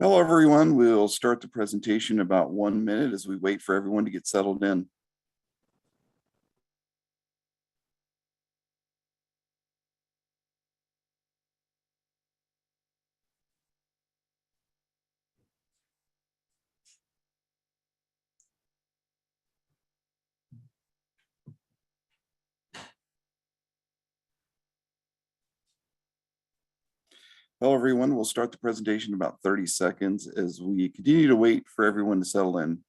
Hello, everyone. We'll start the presentation in about 1 minute as we wait for everyone to get settled in. Hello, everyone. We'll start the presentation in about 30 seconds as we continue to wait for everyone to settle in.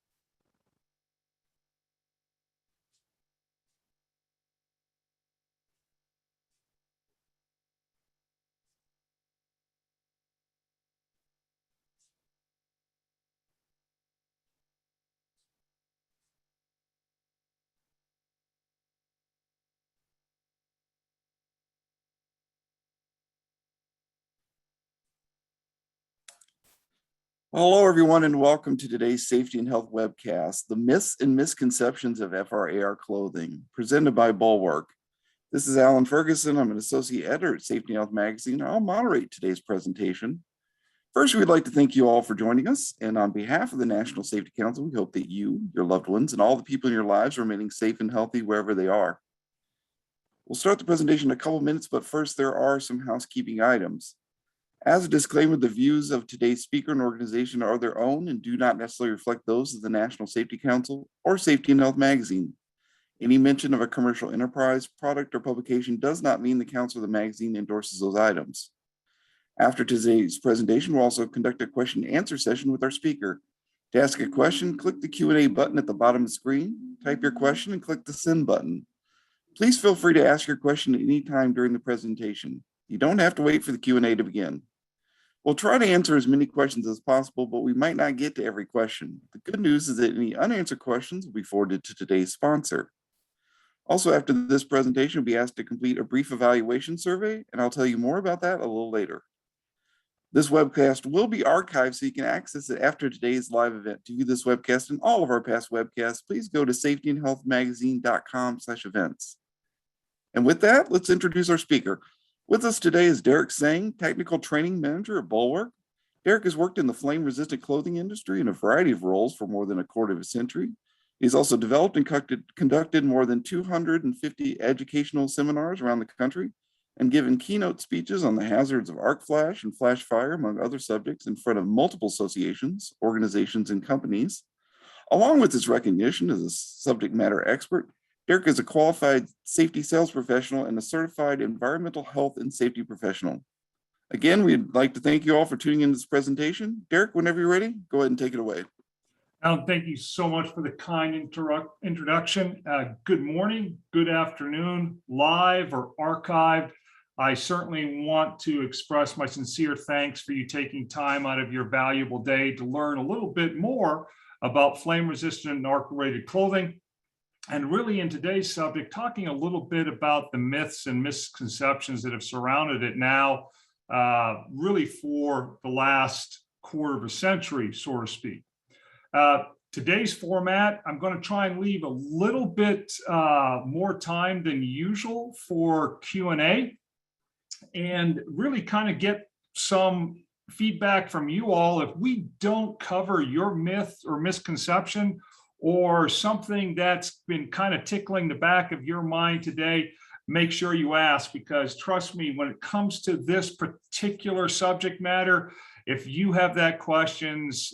Hello, everyone, and welcome to today's Safety and Health webcast, The Myths and Misconceptions of FRAR Clothing, presented by Bulwark. This is Alan Ferguson. I'm an associate editor at Safety and Health magazine. I'll moderate today's presentation. First, we'd like to thank you all for joining us. And on behalf of the National Safety Council, we hope that you, your loved ones, and all the people in your lives are remaining safe and healthy wherever they are. We'll start the presentation in a couple minutes, but first there are some housekeeping items. As a disclaimer, the views of today's speaker and organization are their own and do not necessarily reflect those of the National Safety Council or Safety and Health magazine. Any mention of a commercial enterprise, product, or publication does not mean the council or the magazine endorses those items. After today's presentation, we'll also conduct a question and answer session with our speaker. To ask a question, click the Q&A button at the bottom of the screen, type your question, and click the send button. Please feel free to ask your question at any time during the presentation. You don't have to wait for the Q&A to begin. We'll try to answer as many questions as possible, but we might not get to every question. The good news is that any unanswered questions will be forwarded to today's sponsor. Also, after this presentation, you'll be asked to complete a brief evaluation survey, and I'll tell you more about that a little later. This webcast will be archived so you can access it after today's live event. To view this webcast and all of our past webcasts, please go to safetyandhealthmagazine.com/events. And with that, let's introduce our speaker. With us today is Derek Sang, Technical Training Manager at Bulwark. Derek has worked in the flame-resistant clothing industry in a variety of roles for more than a quarter of a century. He's also developed and conducted more than 250 educational seminars around the country and given keynote speeches on the hazards of arc flash and flash fire, among other subjects, in front of multiple associations, organizations, and companies. Along with his recognition as a subject matter expert, Derek is a qualified safety sales professional and a certified environmental health and safety professional. Again, we'd like to thank you all for tuning into this presentation. Derek, whenever you're ready, go ahead and take it away. Alan, thank you so much for the kind introduction. Good morning, good afternoon, live or archived. I certainly want to express my sincere thanks for you taking time out of your valuable day to learn a little bit more about flame-resistant and arc-related clothing. And really in today's subject, talking a little bit about the myths and misconceptions that have surrounded it now, really for the last quarter of a century, so to speak. Today's format, I'm going to try and leave a little bit more time than usual for Q&A and really kind of get some feedback from you all. If we don't cover your myth or misconception, or something that's been kind of tickling the back of your mind today, make sure you ask, because trust me, when it comes to this particular subject matter, if you have that questions,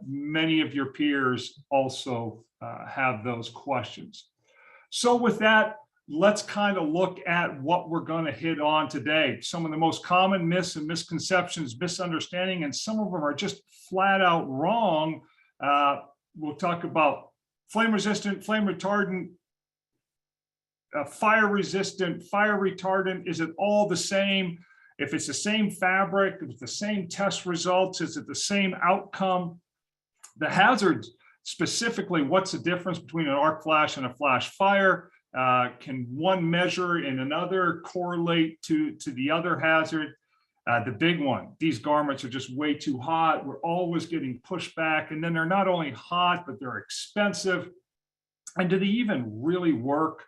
many of your peers also have those questions. So with that, let's kind of look at what we're going to hit on today. Some of the most common myths and misconceptions, misunderstanding, and some of them are just flat out wrong. We'll talk about flame resistant, flame retardant, fire resistant, fire retardant. Is it all the same? If it's the same fabric, if it's the same test results, is it the same outcome? The hazards, specifically, what's the difference between an arc flash and a flash fire? Can one measure in another correlate to the other hazard? The big one, these garments are just way too hot. We're always getting pushed back. And then they're not only hot, but they're expensive. And do they even really work?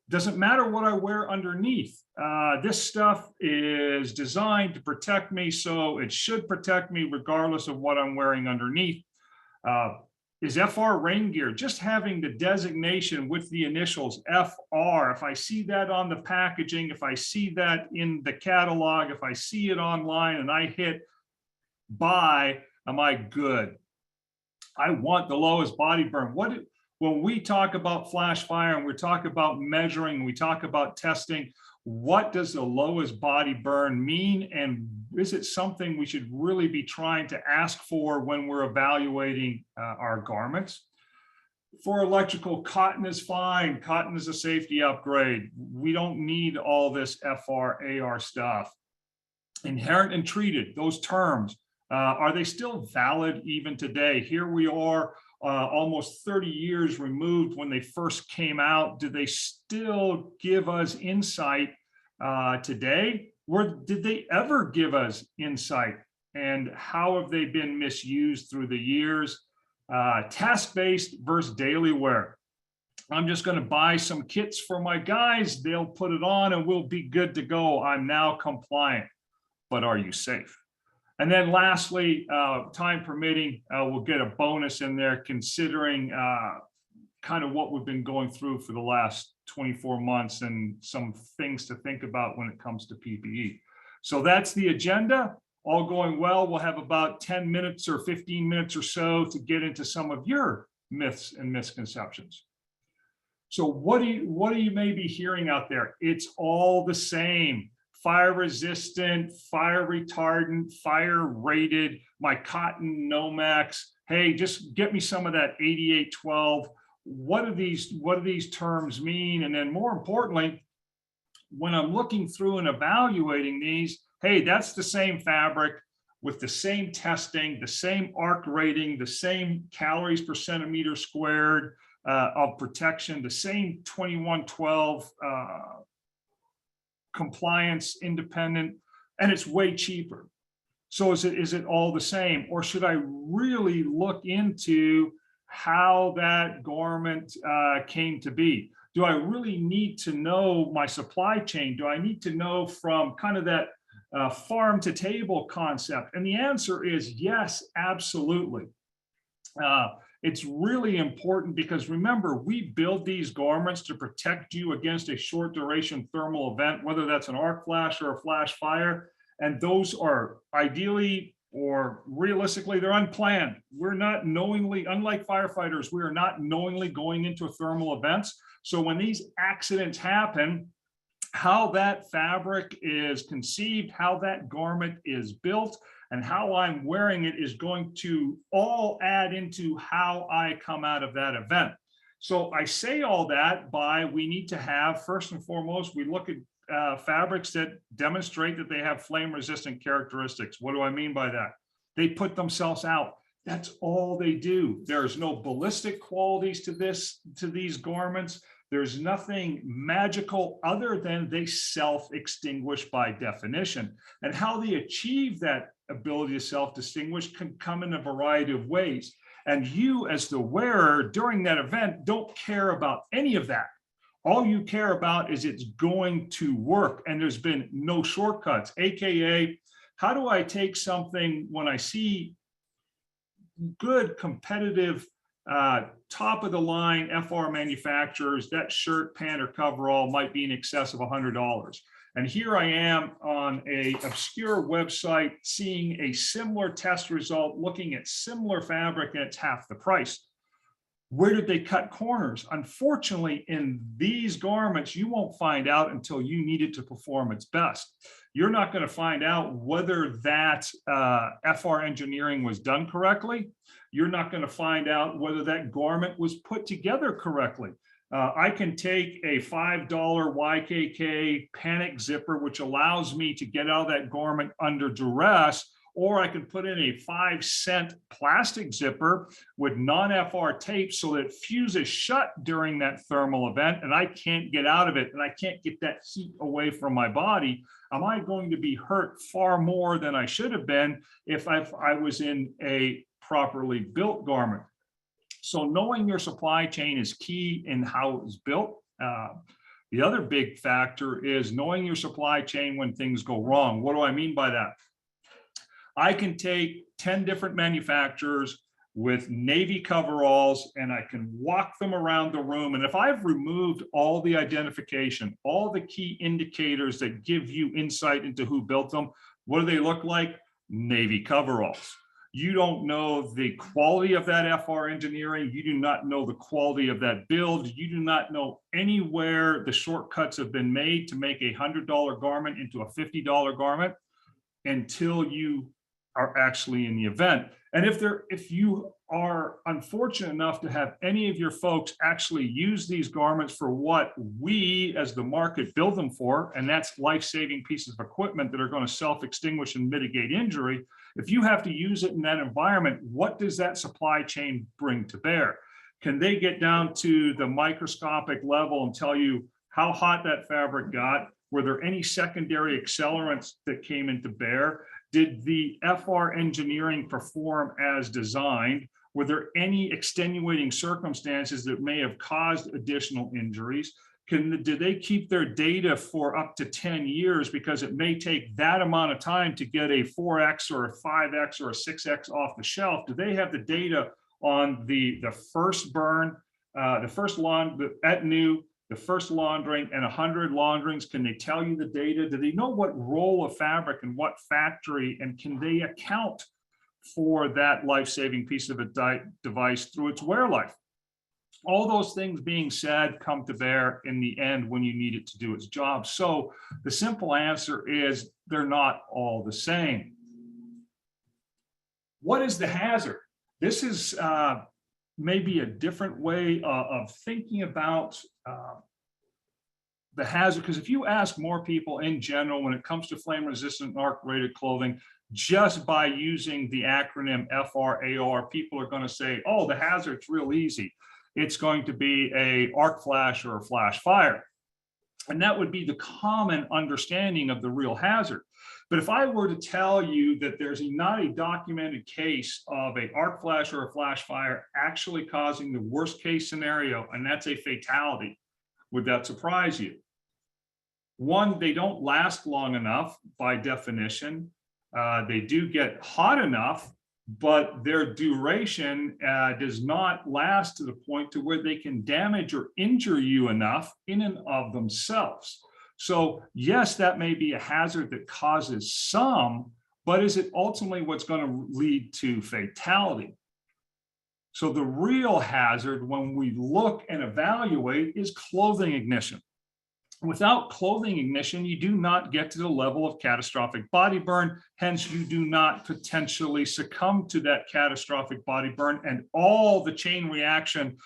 Doesn't matter what I wear underneath. This stuff is designed to protect me, so it should protect me regardless of what I'm wearing underneath. Is FR rain gear, just having the designation with the initials FR, if I see that on the packaging, if I see that in the catalog, if I see it online and I hit buy, am I good? I want the lowest body burn. When we talk about flash fire and we talk about measuring, we talk about testing, what does the lowest body burn mean? And is it something we should really be trying to ask for when we're evaluating our garments? For electrical, cotton is fine. Cotton is a safety upgrade. We don't need all this FR, AR stuff. Inherent and treated, those terms, are they still valid even today? Here we are, almost 30 years removed when they first came out. Do they still give us insight today? Or did they ever give us insight? And how have they been misused through the years? Task-based versus daily wear. I'm just going to buy some kits for my guys. They'll put it on and we'll be good to go. I'm now compliant. But are you safe? And then lastly, time permitting, we'll get a bonus in there considering kind of what we've been going through for the last 24 months and some things to think about when it comes to PPE. So that's the agenda. All going well, we'll have about 10 minutes or 15 minutes or so to get into some of your myths and misconceptions. So what do you may be hearing out there? It's all the same. Fire resistant, fire retardant, fire rated, my cotton Nomex. Hey, just get me some of that 8812. What do these terms mean? And then more importantly, when I'm looking through and evaluating these, hey, that's the same fabric with the same testing, the same ARC rating, the same calories per centimeter squared of protection, the same 2112 compliance, independent, and it's way cheaper. So is it all the same? Or should I really look into how that garment came to be? Do I really need to know my supply chain? Do I need to know from kind of that farm to table concept? And the answer is yes, absolutely. It's really important because remember, we build these garments to protect you against a short duration thermal event, whether that's an arc flash or a flash fire. And those are ideally or realistically, they're unplanned. We're not knowingly, unlike firefighters, we are not knowingly going into thermal events. So when these accidents happen, how that fabric is conceived, how that garment is built, and how I'm wearing it is going to all add into how I come out of that event. So I say all that by we need to have, first and foremost, we look at fabrics that demonstrate that they have flame resistant characteristics. What do I mean by that? They put themselves out. That's all they do. There's no ballistic qualities to these garments. There's nothing magical other than they self-extinguish by definition. And how they achieve that ability to self-distinguish can come in a variety of ways. And you as the wearer during that event don't care about any of that. All you care about is it's going to work, and there's been no shortcuts, AKA, how do I take something when I see good competitive top of the line FR manufacturers, that shirt, pant, or coverall might be in excess of $100. And here I am on a obscure website seeing a similar test result, looking at similar fabric, and it's half the price. Where did they cut corners? Unfortunately, in these garments, you won't find out until you need it to perform its best. You're not going to find out whether that FR engineering was done correctly. You're not going to find out whether that garment was put together correctly. I can take a $5 YKK panic zipper, which allows me to get out of that garment under duress, or I can put in a 5-cent plastic zipper with non-FR tape so that it fuses shut during that thermal event and I can't get out of it and I can't get that heat away from my body. Am I going to be hurt far more than I should have been if I was in a properly built garment? So knowing your supply chain is key in how it was built. The other big factor is knowing your supply chain when things go wrong. What do I mean by that? I can take 10 different manufacturers with navy coveralls and I can walk them around the room. And if I've removed all the identification, all the key indicators that give you insight into who built them, what do they look like? Navy coveralls. You don't know the quality of that FR engineering. You do not know the quality of that build. You do not know anywhere the shortcuts have been made to make a $100 garment into a $50 garment until you are actually in the event. And if you are unfortunate enough to have any of your folks actually use these garments for what we as the market build them for, and that's life-saving pieces of equipment that are going to self-extinguish and mitigate injury, if you have to use it in that environment, what does that supply chain bring to bear? Can they get down to the microscopic level and tell you how hot that fabric got? Were there any secondary accelerants that came into bear? Did the FR engineering perform as designed? Were there any extenuating circumstances that may have caused additional injuries? Did they keep their data for up to 10 years because it may take that amount of time to get a 4X or a 5X or a 6X off the shelf? Do they have the data on the first burn, the first at new, the first laundering, and 100 launderings? Can they tell you the data? Do they know what roll of fabric and what factory, and can they account for that life-saving piece of a device through its wear life? All those things being said come to bear in the end when you need it to do its job. So the simple answer is they're not all the same. What is the hazard? This is maybe a different way of thinking about the hazard, because if you ask more people in general when it comes to flame resistant and arc rated clothing, just by using the acronym FRAR, people are going to say, oh, the hazard's real easy. It's going to be a arc flash or a flash fire. And that would be the common understanding of the real hazard. But if I were to tell you that there's not a documented case of an arc flash or a flash fire actually causing the worst case scenario, and that's a fatality, would that surprise you? One, they don't last long enough by definition. They do get hot enough, but their duration does not last to the point to where they can damage or injure you enough in and of themselves. So yes, that may be a hazard that causes some, but is it ultimately what's going to lead to fatality? So the real hazard when we look and evaluate is clothing ignition. Without clothing ignition, you do not get to the level of catastrophic body burn. Hence, you do not potentially succumb to that catastrophic body burn and all the chain reaction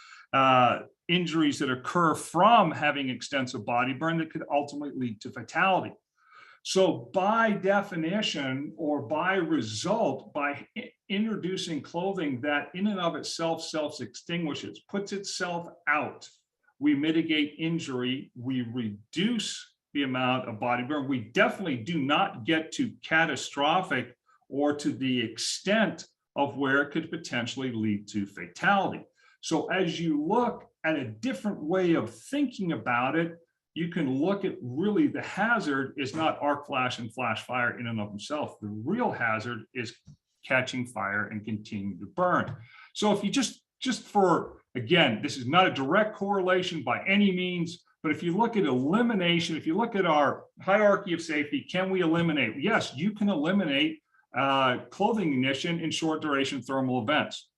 injuries that occur from having extensive body burn that could ultimately lead to fatality. So by definition or by result, by introducing clothing that in and of itself self-extinguishes, puts itself out, we mitigate injury, we reduce the amount of body burn. We definitely do not get to catastrophic or to the extent of where it could potentially lead to fatality. So as you look at a different way of thinking about it, you can look at really the hazard is not arc flash and flash fire in and of themselves. The real hazard is catching fire and continuing to burn. So if you just for, again, this is not a direct correlation by any means, but if you look at elimination, if you look at our hierarchy of safety, can we eliminate? Yes, you can eliminate clothing ignition in short duration thermal events.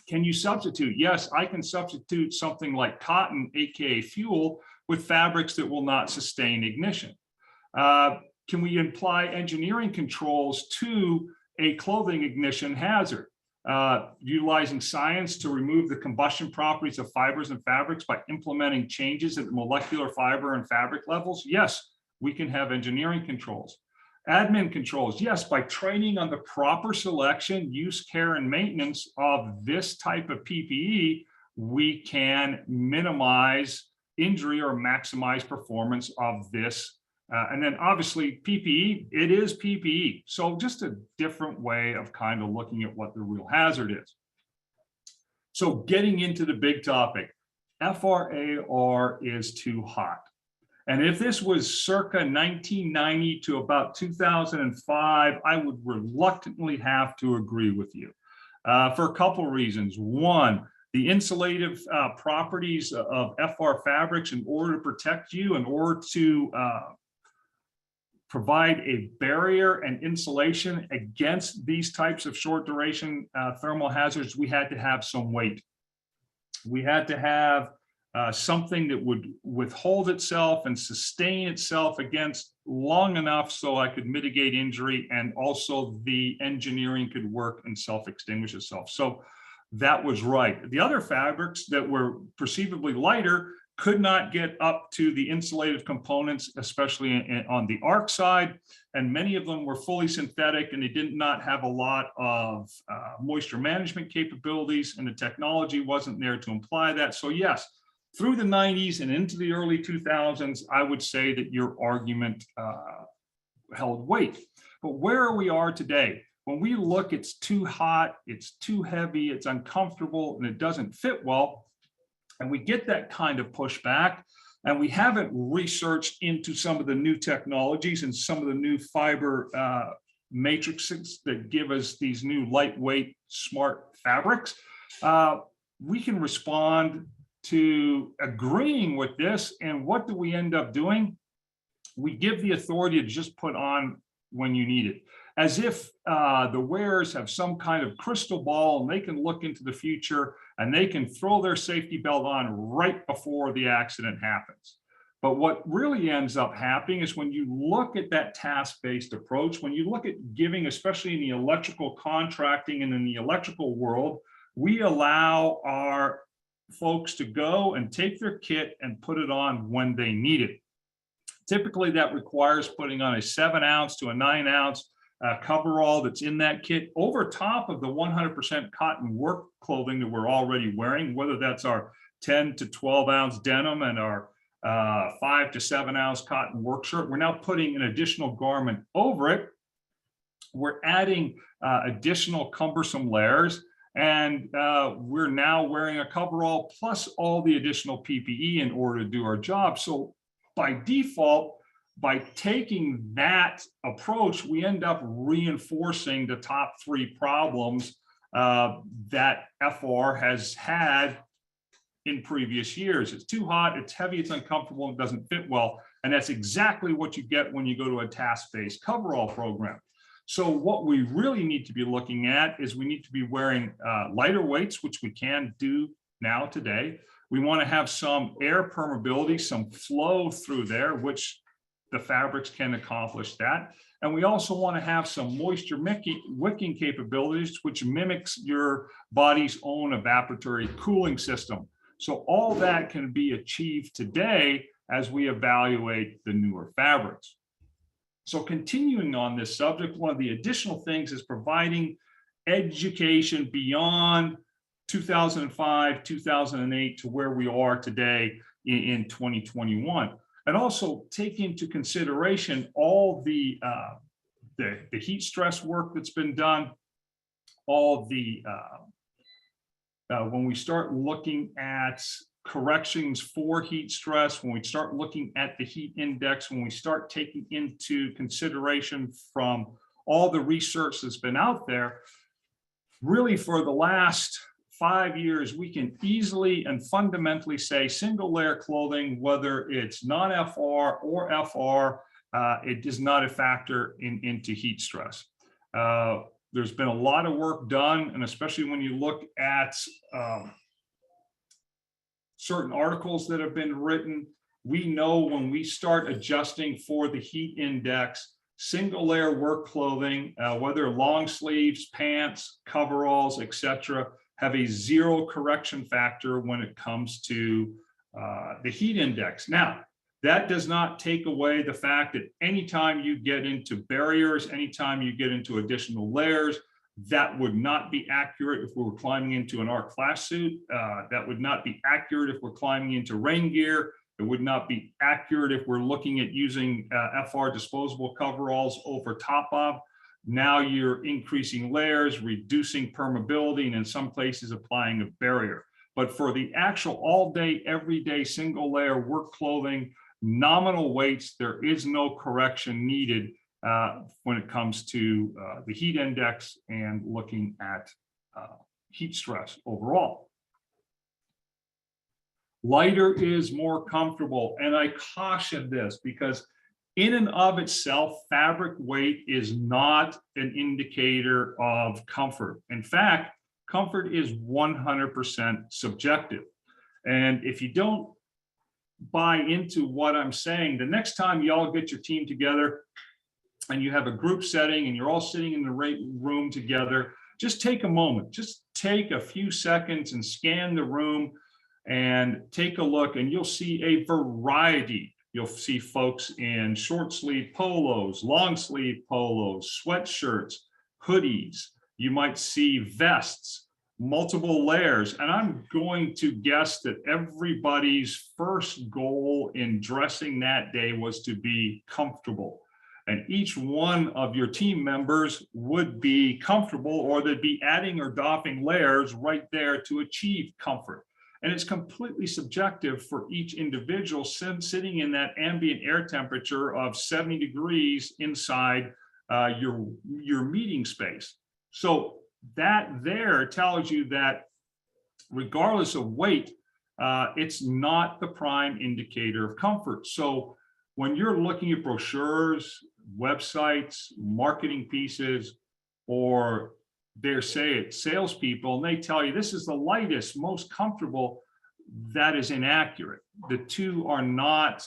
Can you substitute? Yes, I can substitute something like cotton, AKA fuel, with fabrics that will not sustain ignition. Can we apply engineering controls to a clothing ignition hazard? Utilizing science to remove the combustion properties of fibers and fabrics by implementing changes at the molecular fiber and fabric levels? Yes, we can have engineering controls. Admin controls, yes, by training on the proper selection, use, care, and maintenance of this type of PPE, we can minimize injury or maximize performance of this. And then obviously PPE, it is PPE. So just a different way of kind of looking at what the real hazard is. So getting into the big topic, FRAR is too hot. And if this was circa 1990 to about 2005, I would reluctantly have to agree with you for a couple of reasons. One, the insulative properties of FR fabrics, in order to protect you, in order to provide a barrier and insulation against these types of short duration thermal hazards, we had to have some weight. We had to have something that would withhold itself and sustain itself against long enough so I could mitigate injury, and also the engineering could work and self-extinguish itself. So that was right. The other fabrics that were perceivably lighter could not get up to the insulative components, especially on the arc side, and many of them were fully synthetic, and they did not have a lot of moisture management capabilities, and the technology wasn't there to imply that. So yes, through the 90s and into the early 2000s, I would say that your argument held weight. But where we are today, when we look, it's too hot, it's too heavy, it's uncomfortable, and it doesn't fit well, and we get that kind of pushback, and we haven't researched into some of the new technologies and some of the new fiber matrices that give us these new lightweight, smart fabrics, we can respond to agreeing with this. And what do we end up doing? We give the authority to just put on when you need it, as if the wearers have some kind of crystal ball and they can look into the future and they can throw their safety belt on right before the accident happens. But what really ends up happening is, when you look at that task-based approach, when you look at giving, especially in the electrical contracting and in the electrical world, we allow our folks to go and take their kit and put it on when they need it. Typically, that requires putting on a 7-ounce to a 9-ounce coverall that's in that kit over top of the 100% cotton work clothing that we're already wearing, whether that's our 10 to 12-ounce denim and our 5 to 7-ounce cotton work shirt. We're now putting an additional garment over it. We're adding additional cumbersome layers, and we're now wearing a coverall plus all the additional PPE in order to do our job. So by default, by taking that approach, we end up reinforcing the top 3 problems that FR has had in previous years. It's too hot, it's heavy, it's uncomfortable, and it doesn't fit well. And that's exactly what you get when you go to a task-based coverall program. So what we really need to be looking at is, we need to be wearing lighter weights, which we can do now today. We want to have some air permeability, some flow through there, which the fabrics can accomplish that. And we also want to have some moisture wicking capabilities, which mimics your body's own evaporatory cooling system. So all that can be achieved today as we evaluate the newer fabrics. So continuing on this subject, one of the additional things is providing education beyond 2005, 2008 to where we are today in 2021. And also take into consideration all the heat stress work that's been done, all the when we start looking at corrections for heat stress, when we start looking at the heat index, when we start taking into consideration from all the research that's been out there, really for the last 5 years, we can easily and fundamentally say single layer clothing, whether it's non-FR or FR, it is not a factor into heat stress. There's been a lot of work done, and especially when you look at certain articles that have been written, we know when we start adjusting for the heat index, single layer work clothing, whether long sleeves, pants, coveralls, etc., have a 0 correction factor when it comes to the heat index. Now, that does not take away the fact that anytime you get into barriers, anytime you get into additional layers, that would not be accurate if we were climbing into an arc flash suit. That would not be accurate if we're climbing into rain gear. It would not be accurate if we're looking at using FR disposable coveralls over top of. Now you're increasing layers, reducing permeability, and in some places applying a barrier. But for the actual all day, everyday single layer work clothing, nominal weights, there is no correction needed when it comes to the heat index and looking at heat stress overall. Lighter is more comfortable, and I caution this because in and of itself, fabric weight is not an indicator of comfort. In fact, comfort is 100% subjective. And if you don't buy into what I'm saying, the next time y'all get your team together and you have a group setting and you're all sitting in the right room together, just take a moment, just take a few seconds and scan the room and take a look, and you'll see a variety. You'll see folks in short sleeve polos, long sleeve polos, sweatshirts, hoodies. You might see vests, multiple layers. And I'm going to guess that everybody's first goal in dressing that day was to be comfortable. And each one of your team members would be comfortable, or they'd be adding or doffing layers right there to achieve comfort. And it's completely subjective for each individual sitting in that ambient air temperature of 70 degrees inside your meeting space. So that there tells you that regardless of weight, it's not the prime indicator of comfort. So when you're looking at brochures, websites, marketing pieces, or dare say it, salespeople, and they tell you this is the lightest, most comfortable, that is inaccurate. The two are not,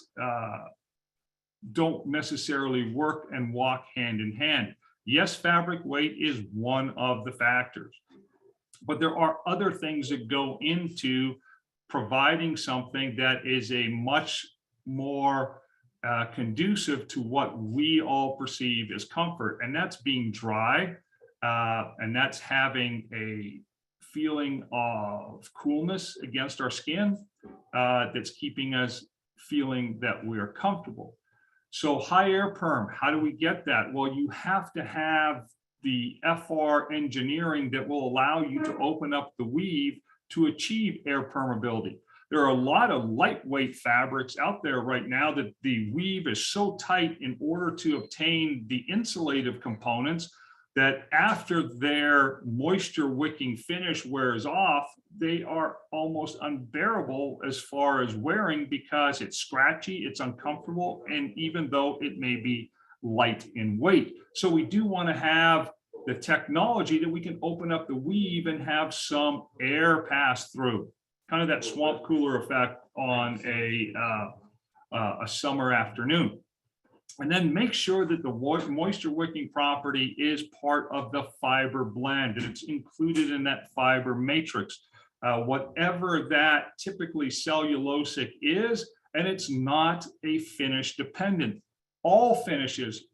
don't necessarily work and walk hand in hand. Yes, fabric weight is one of the factors, but there are other things that go into providing something that is a much more conducive to what we all perceive as comfort, and that's being dry. And that's having a feeling of coolness against our skin that's keeping us feeling that we're comfortable. So high air perm, how do we get that? Well, you have to have the FR engineering that will allow you to open up the weave to achieve air permeability. There are a lot of lightweight fabrics out there right now that the weave is so tight in order to obtain the insulative components that after their moisture wicking finish wears off, they are almost unbearable as far as wearing because it's scratchy, it's uncomfortable, and even though it may be light in weight. So we do want to have the technology that we can open up the weave and have some air pass through, kind of that swamp cooler effect on a summer afternoon. And then make sure that the moisture wicking property is part of the fiber blend, and it's included in that fiber matrix, whatever that typically cellulosic is, and it's not a finish dependent. All finishes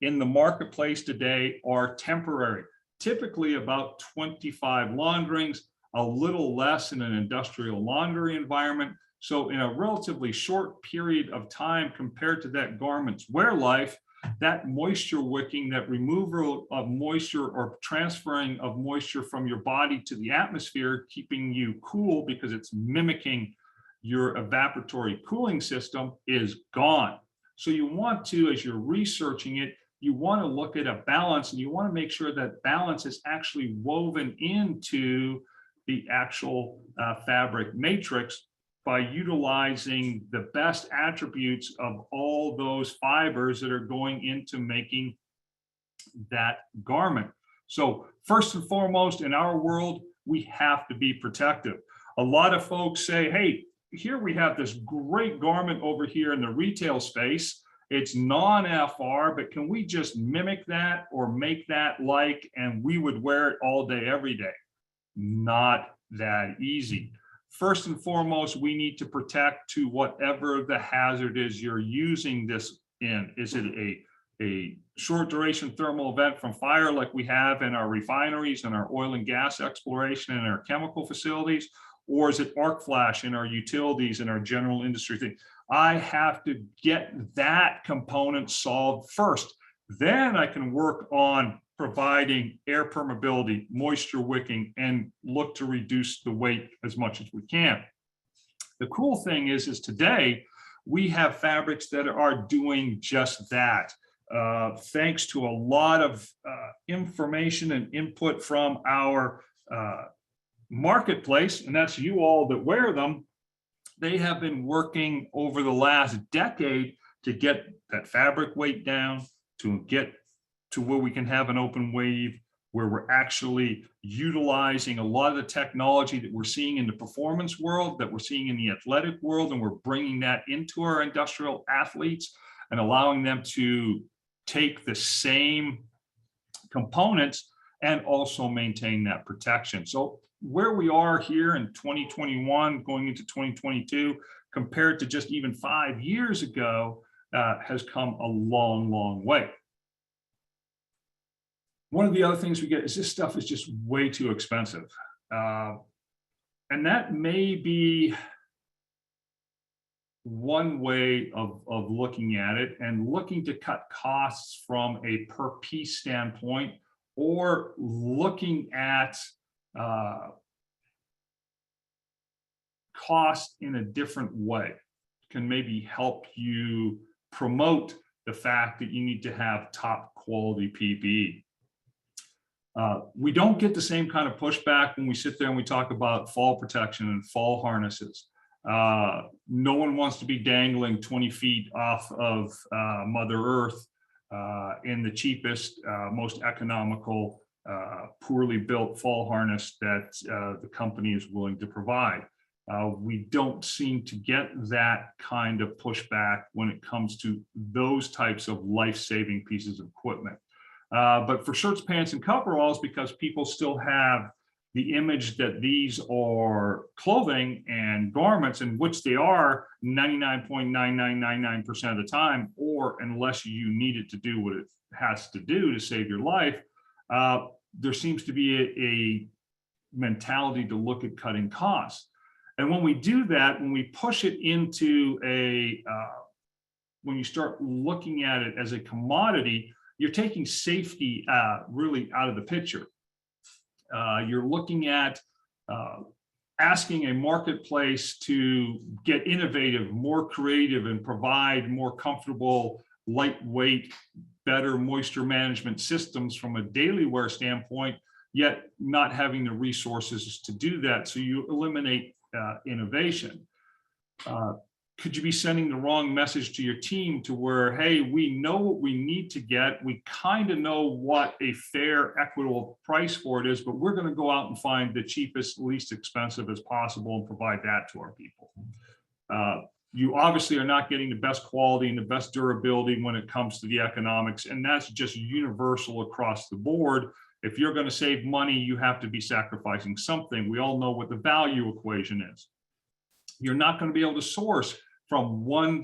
in the marketplace today are temporary, typically about 25 launderings, a little less in an industrial laundry environment. So in a relatively short period of time compared to that garment's wear life, that moisture wicking, that removal of moisture or transferring of moisture from your body to the atmosphere, keeping you cool because it's mimicking your evaporatory cooling system, is gone. So you want to, as you're researching it, you want to look at a balance, and you want to make sure that balance is actually woven into the actual fabric matrix by utilizing the best attributes of all those fibers that are going into making that garment. So first and foremost, in our world, we have to be protective. A lot of folks say, hey, here we have this great garment over here in the retail space. It's non-FR, but can we just mimic that or make that like, and we would wear it all day, every day? Not that easy. First and foremost, we need to protect to whatever the hazard is you're using this in. Is it a short duration thermal event from fire like we have in our refineries and our oil and gas exploration and our chemical facilities? Or is it arc flash in our utilities and our general industry thing? I have to get that component solved first. Then I can work on providing air permeability, moisture wicking, and look to reduce the weight as much as we can. The cool thing is today we have fabrics that are doing just that. Thanks to a lot of information and input from our marketplace, and that's you all that wear them. They have been working over the last decade to get that fabric weight down, to get to where we can have an open weave, where we're actually utilizing a lot of the technology that we're seeing in the performance world, that we're seeing in the athletic world, and we're bringing that into our industrial athletes and allowing them to take the same components and also maintain that protection. So where we are here in 2021, going into 2022, compared to just even 5 years ago, has come a long, long way. One of the other things we get is this stuff is just way too expensive. And that may be one way of looking at it, and looking to cut costs from a per piece standpoint, or looking at cost in a different way can maybe help you promote the fact that you need to have top quality PPE. We don't get the same kind of pushback when we sit there and we talk about fall protection and fall harnesses. No one wants to be dangling 20 feet off of Mother Earth in the cheapest, most economical, poorly built fall harness that the company is willing to provide. We don't seem to get that kind of pushback when it comes to those types of life-saving pieces of equipment. But for shirts, pants, and coveralls, because people still have the image that these are clothing and garments, in which they are 99.9999% of the time, or unless you need it to do what it has to do to save your life, there seems to be a mentality to look at cutting costs. And when we do that, when we push it into when you start looking at it as a commodity, you're taking safety really out of the picture. You're looking at asking a marketplace to get innovative, more creative, and provide more comfortable, lightweight, better moisture management systems from a daily wear standpoint, yet not having the resources to do that. So you eliminate innovation. Could you be sending the wrong message to your team to where, hey, we know what we need to get, we kind of know what a fair, equitable price for it is, but we're going to go out and find the cheapest, least expensive as possible and provide that to our people. You obviously are not getting the best quality and the best durability when it comes to the economics, and that's just universal across the board. If you're going to save money, you have to be sacrificing something. We all know what the value equation is. You're not going to be able to source from one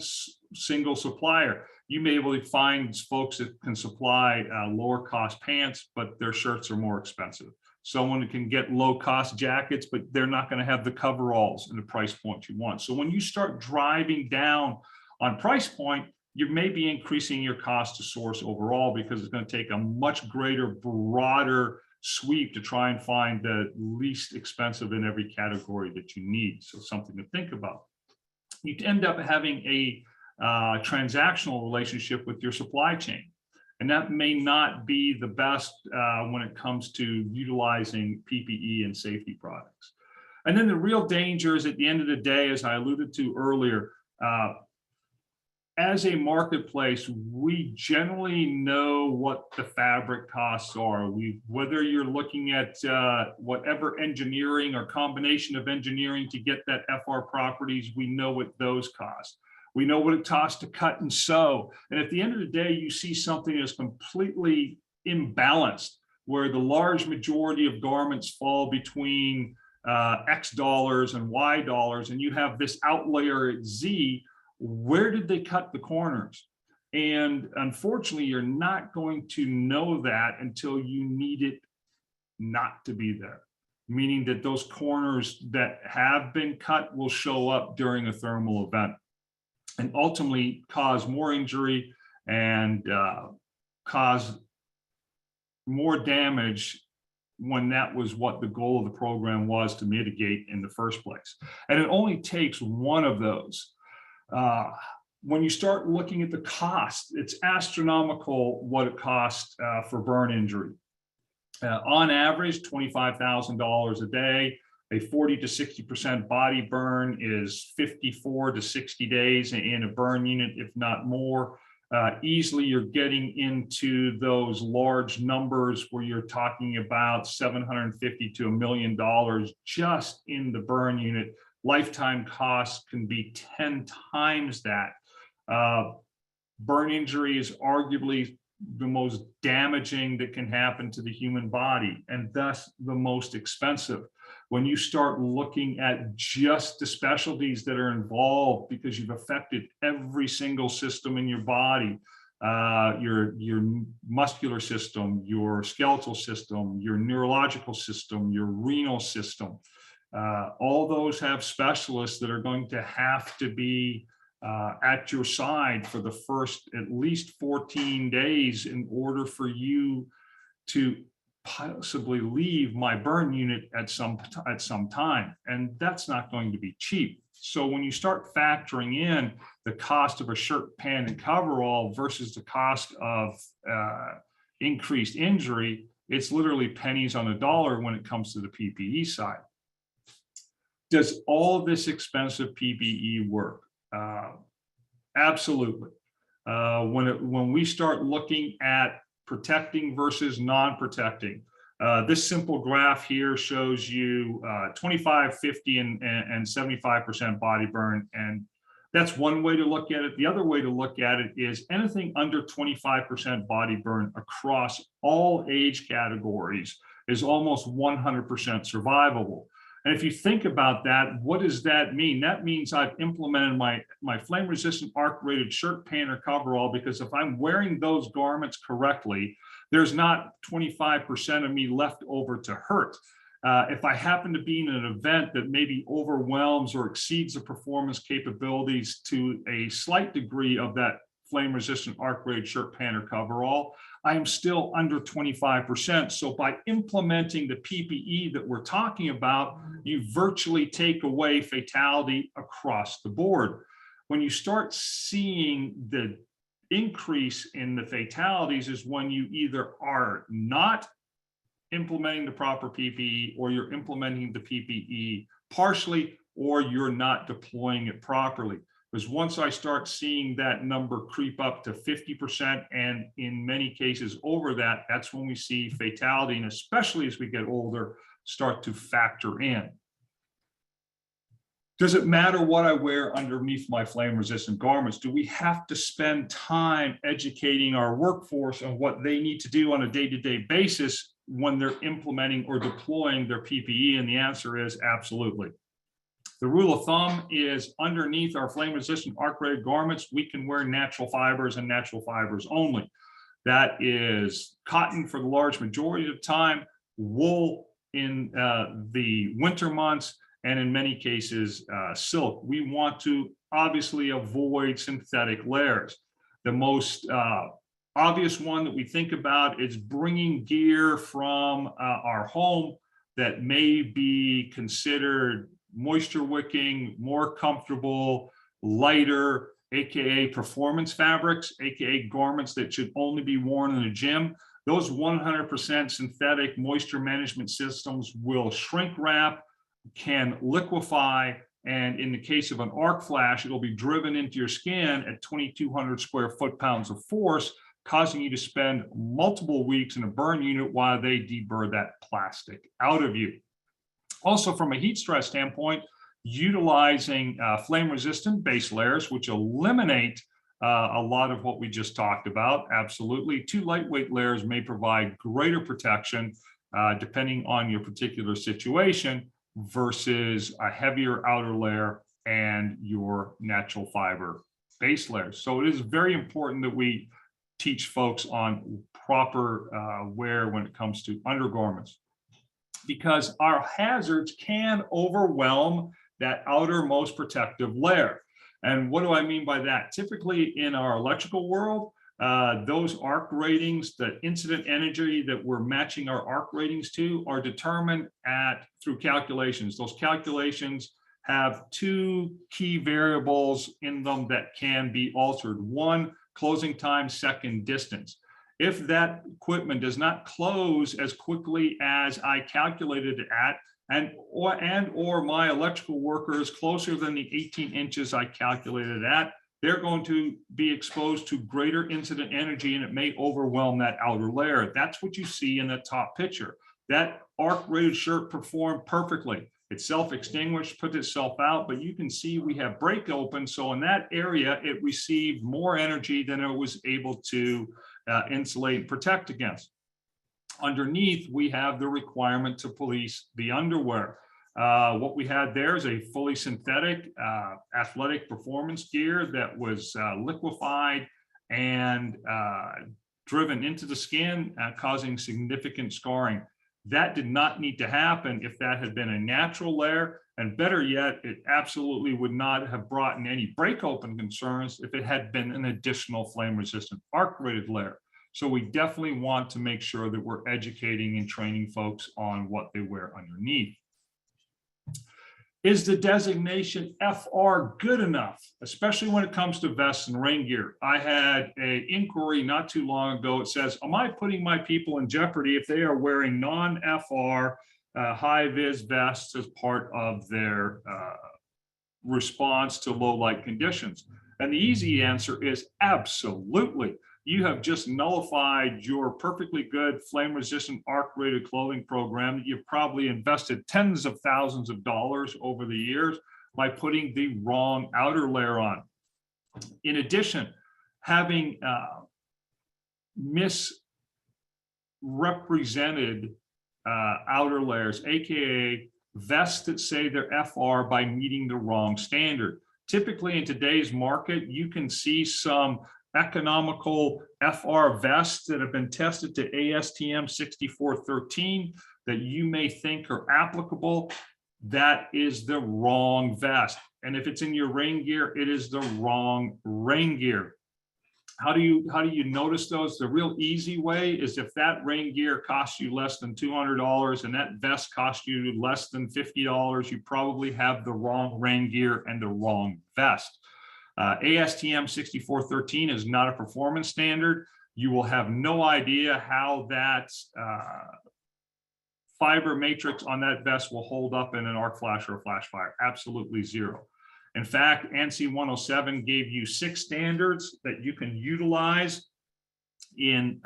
single supplier. You may be able to find folks that can supply lower cost pants, but their shirts are more expensive. Someone who can get low cost jackets, but they're not going to have the coveralls and the price point you want. So when you start driving down on price point, you may be increasing your cost to source overall, because it's going to take a much greater, broader sweep to try and find the least expensive in every category that you need. So something to think about. You end up having a transactional relationship with your supply chain, and that may not be the best when it comes to utilizing PPE and safety products. And then the real danger is, at the end of the day, as I alluded to earlier, as a marketplace, we generally know what the fabric costs are. Whether you're looking at whatever engineering or combination of engineering to get that FR properties, we know what those cost. We know what it costs to cut and sew. And at the end of the day, you see something that's completely imbalanced, where the large majority of garments fall between X dollars and Y dollars, and you have this outlier at Z. Where did they cut the corners? And unfortunately, you're not going to know that until you need it not to be there, meaning that those corners that have been cut will show up during a thermal event and ultimately cause more injury and cause more damage when that was what the goal of the program was to mitigate in the first place. And it only takes one of those. When you start looking at the cost, it's astronomical what it costs for burn injury. On average, $25,000 a day. A 40 to 60% body burn is 54 to 60 days in a burn unit, if not more. Easily, you're getting into those large numbers where you're talking about $750 to $1 million just in the burn unit. Lifetime costs can be 10 times that. Burn injury is arguably the most damaging that can happen to the human body, and thus the most expensive. When you start looking at just the specialties that are involved, because you've affected every single system in your body, your muscular system, your skeletal system, your neurological system, your renal system, all those have specialists that are going to have to be at your side for the first at least 14 days in order for you to possibly leave my burn unit at some time, and that's not going to be cheap. So when you start factoring in the cost of a shirt, pant, and coverall versus the cost of increased injury, it's literally pennies on the dollar when it comes to the PPE side. Does all this expensive PPE work? Absolutely. When we start looking at protecting versus non-protecting, this simple graph here shows you 25, 50, and 75% body burn, and that's one way to look at it. The other way to look at it is anything under 25% body burn across all age categories is almost 100% survivable. And if you think about that, what does that mean? That means I've implemented my flame resistant arc rated shirt, pant, or coverall, because if I'm wearing those garments correctly, there's not 25% of me left over to hurt. If I happen to be in an event that maybe overwhelms or exceeds the performance capabilities to a slight degree of that flame resistant arc rated shirt, pant, or coverall, I am still under 25%. So by implementing the PPE that we're talking about, you virtually take away fatality across the board. When you start seeing the increase in the fatalities is when you either are not implementing the proper PPE, or you're implementing the PPE partially, or you're not deploying it properly. Because once I start seeing that number creep up to 50%, and in many cases over that, that's when we see fatality, and especially as we get older, start to factor in. Does it matter what I wear underneath my flame resistant garments? Do we have to spend time educating our workforce on what they need to do on a day-to-day basis when they're implementing or deploying their PPE? And the answer is absolutely. The rule of thumb is underneath our flame resistant arc rated garments, we can wear natural fibers and natural fibers only. That is cotton for the large majority of the time, wool in the winter months, and in many cases, silk. We want to obviously avoid synthetic layers. The most obvious one that we think about is bringing gear from our home that may be considered moisture wicking, more comfortable, lighter, AKA performance fabrics, AKA garments that should only be worn in the gym. Those 100% synthetic moisture management systems will shrink wrap, can liquefy, and in the case of an arc flash, it'll be driven into your skin at 2,200 square foot-pounds of force, causing you to spend multiple weeks in a burn unit while they deburr that plastic out of you. Also, from a heat stress standpoint, utilizing flame resistant base layers, which eliminate a lot of what we just talked about. Absolutely. 2 lightweight layers may provide greater protection depending on your particular situation versus a heavier outer layer and your natural fiber base layers. So it is very important that we teach folks on proper wear when it comes to undergarments, because our hazards can overwhelm that outermost protective layer. And what do I mean by that? Typically in our electrical world, Those ARC ratings, the incident energy that we're matching our ARC ratings to, are determined through calculations. Those calculations have two key variables in them that can be altered. One, closing time, second, distance. If that equipment does not close as quickly as I calculated it at, or my electrical worker is closer than the 18 inches I calculated at, they're going to be exposed to greater incident energy, and it may overwhelm that outer layer. That's what you see in the top picture. That arc rated shirt performed perfectly. It self-extinguished, put itself out, but you can see we have break open. So in that area, it received more energy than it was able to insulate and protect against. Underneath, we have the requirement to police the underwear. What we had there is a fully synthetic athletic performance gear that was liquefied and driven into the skin, causing significant scarring. That did not need to happen if that had been a natural layer, and better yet, it absolutely would not have brought in any break open concerns if it had been an additional flame resistant arc rated layer. So we definitely want to make sure that we're educating and training folks on what they wear underneath. Is the designation FR good enough, especially when it comes to vests and rain gear? I had an inquiry not too long ago. It says, am I putting my people in jeopardy if they are wearing non-FR high-vis vests as part of their response to low light conditions? And the easy answer is absolutely. You have just nullified your perfectly good flame resistant arc rated clothing program that you've probably invested tens of thousands of dollars over the years by putting the wrong outer layer on. In addition, having misrepresented outer layers, aka vests that say they're FR by meeting the wrong standard. Typically in today's market, you can see some economical FR vests that have been tested to ASTM 6413 that you may think are applicable. That is the wrong vest. And if it's in your rain gear, it is the wrong rain gear. How do you notice those? The real easy way is if that rain gear costs you less than $200 and that vest costs you less than $50, you probably have the wrong rain gear and the wrong vest. ASTM 6413 is not a performance standard. You will have no idea how that fiber matrix on that vest will hold up in an arc flash or a flash fire. Absolutely zero. In fact, ANSI 107 gave you 6 standards that you can utilize in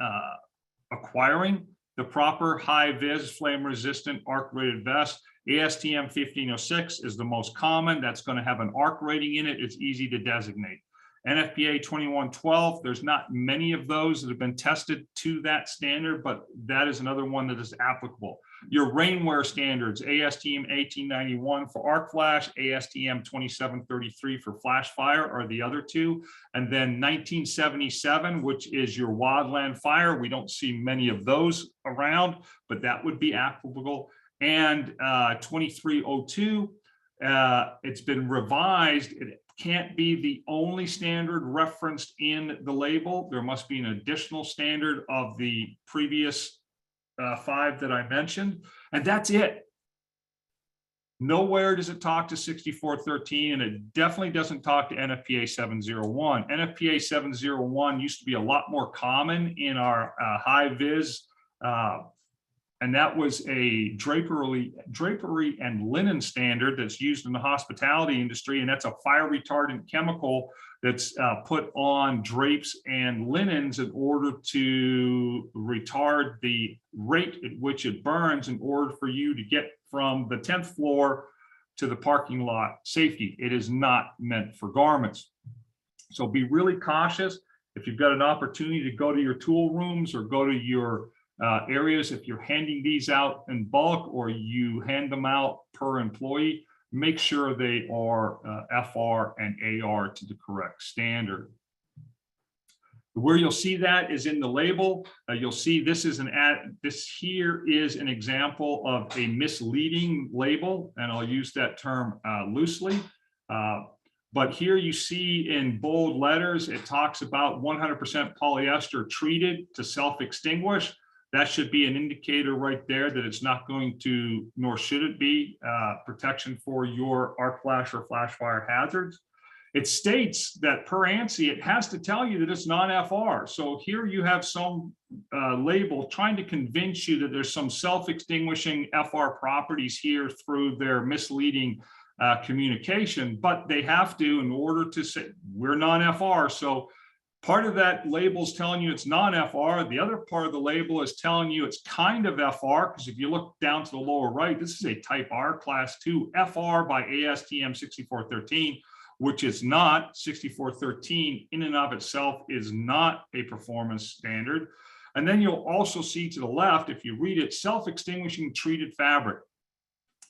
acquiring the proper high-vis flame-resistant arc-rated vest. ASTM 1506 is the most common. That's going to have an arc rating in it. It's easy to designate. NFPA 2112, there's not many of those that have been tested to that standard, but that is another one that is applicable. Your rainwear standards, ASTM 1891 for arc flash, ASTM 2733 for flash fire are the other two. And then 1977, which is your wildland fire. We don't see many of those around, but that would be applicable. And 2302, it's been revised. It can't be the only standard referenced in the label. There must be an additional standard of the previous 5 that I mentioned, and that's it. Nowhere does it talk to 6413, and it definitely doesn't talk to NFPA 701. NFPA 701 used to be a lot more common in our high-vis, and that was a drapery and linen standard that's used in the hospitality industry, and that's a fire retardant chemical that's put on drapes and linens in order to retard the rate at which it burns in order for you to get from the 10th floor to the parking lot safety. It is not meant for garments. So be really cautious. If you've got an opportunity to go to your tool rooms or go to your areas, if you're handing these out in bulk or you hand them out per employee, make sure they are FR and AR to the correct standard. Where you'll see that is in the label. You'll see this is this here is an example of a misleading label, and I'll use that term loosely. But here you see in bold letters, it talks about 100% polyester treated to self-extinguish. That should be an indicator right there that it's not going to, nor should it be, protection for your arc flash or flash fire hazards. It states that per ANSI, it has to tell you that it's non-FR. So here you have some label trying to convince you that there's some self-extinguishing FR properties here through their misleading communication, but they have to, in order to say we're non-FR. So part of that label is telling you it's non-FR. The other part of the label is telling you it's kind of FR, because if you look down to the lower right, this is a type R class 2 FR by ASTM 6413, which is not. 6413 in and of itself is not a performance standard. And then you'll also see to the left, if you read it, self-extinguishing treated fabric.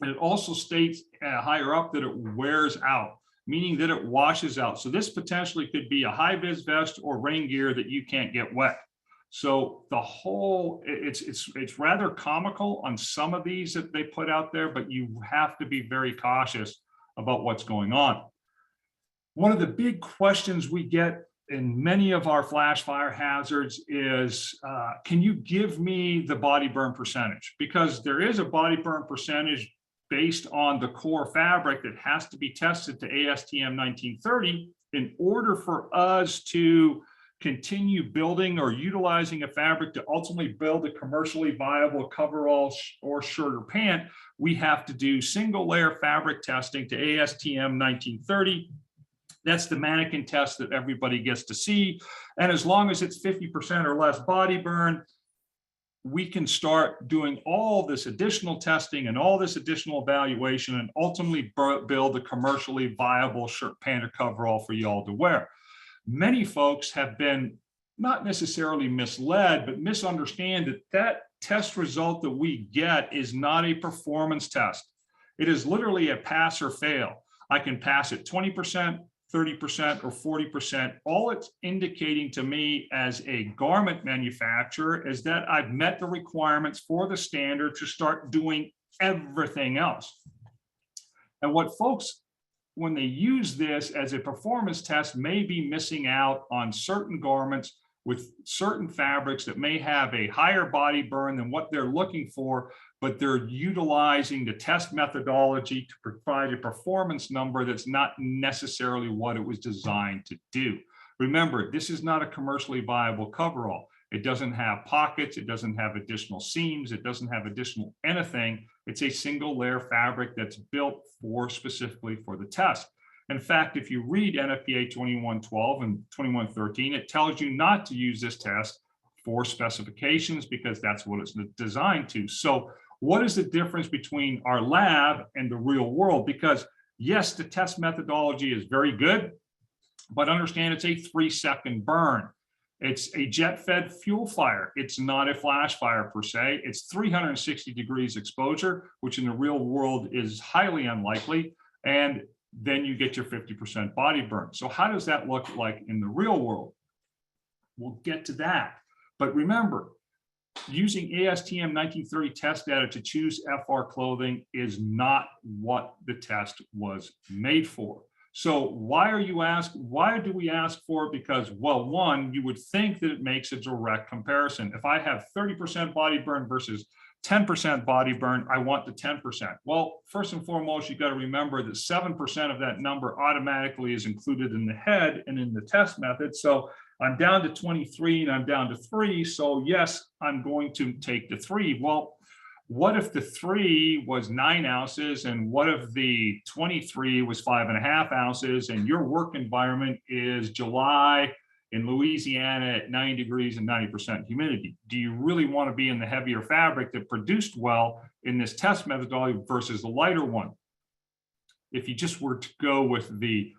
And it also states higher up that it wears out, meaning that it washes out. So this potentially could be a high-vis vest or rain gear that you can't get wet. So the whole, it's rather comical on some of these that they put out there, but you have to be very cautious about what's going on. One of the big questions we get in many of our flash fire hazards is, can you give me the body burn percentage? Because there is a body burn percentage based on the core fabric that has to be tested to ASTM 1930 in order for us to continue building or utilizing a fabric to ultimately build a commercially viable coverall or shirt or pant. We have to do single layer fabric testing to ASTM 1930. That's the mannequin test that everybody gets to see. And as long as it's 50% or less body burn, we can start doing all this additional testing and all this additional evaluation and ultimately build a commercially viable shirt, pant, or coverall for y'all to wear. Many folks have been not necessarily misled, but misunderstand that that test result that we get is not a performance test. It is literally a pass or fail. I can pass it 20%, 30% or 40%. All it's indicating to me as a garment manufacturer is that I've met the requirements for the standard to start doing everything else. And what folks, when they use this as a performance test, may be missing out on certain garments with certain fabrics that may have a higher body burn than what they're looking for, but they're utilizing the test methodology to provide a performance number that's not necessarily what it was designed to do. Remember, this is not a commercially viable coverall. It doesn't have pockets, it doesn't have additional seams, it doesn't have additional anything. It's a single layer fabric that's built specifically for the test. In fact, if you read NFPA 2112 and 2113, it tells you not to use this test for specifications because that's what it's designed to. So what is the difference between our lab and the real world? Because yes, the test methodology is very good, but understand it's a 3-second burn. It's a jet-fed fuel fire. It's not a flash fire per se. It's 360 degrees exposure, which in the real world is highly unlikely. And then you get your 50% body burn. So how does that look like in the real world? We'll get to that. But remember, using ASTM 1930 test data to choose FR clothing is not what the test was made for. So why do we ask for it? Because, well, one, you would think that it makes a direct comparison. If I have 30% body burn versus 10% body burn, I want the 10%. Well, first and foremost, you got to remember that 7% of that number automatically is included in the head and in the test method. So I'm down to 23 and I'm down to 3. So yes, I'm going to take the 3. Well, what if the 3 was 9 ounces and what if the 23 was 5.5 ounces and your work environment is July in Louisiana at 90 degrees and 90% humidity? Do you really want to be in the heavier fabric that produced well in this test methodology versus the lighter one? If you just were to go with the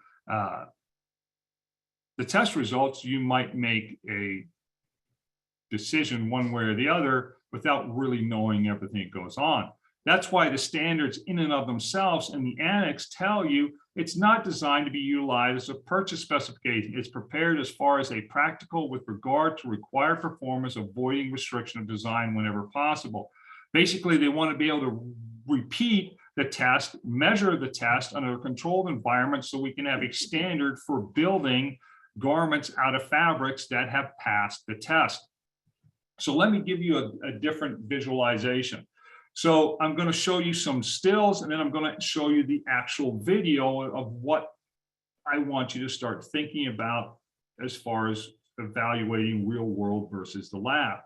test results, you might make a decision one way or the other without really knowing everything that goes on. That's why the standards in and of themselves in the annex tell you it's not designed to be utilized as a purchase specification. It's prepared as far as a practical with regard to required performance, avoiding restriction of design whenever possible. Basically, they want to be able to repeat the test, measure the test under a controlled environment so we can have a standard for building garments out of fabrics that have passed the test. So let me give you a different visualization. So I'm going to show you some stills, and then I'm going to show you the actual video of what I want you to start thinking about as far as evaluating real world versus the lab.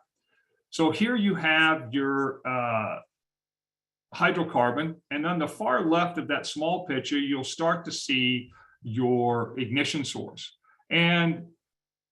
So here you have your hydrocarbon, and on the far left of that small picture, you'll start to see your ignition source. And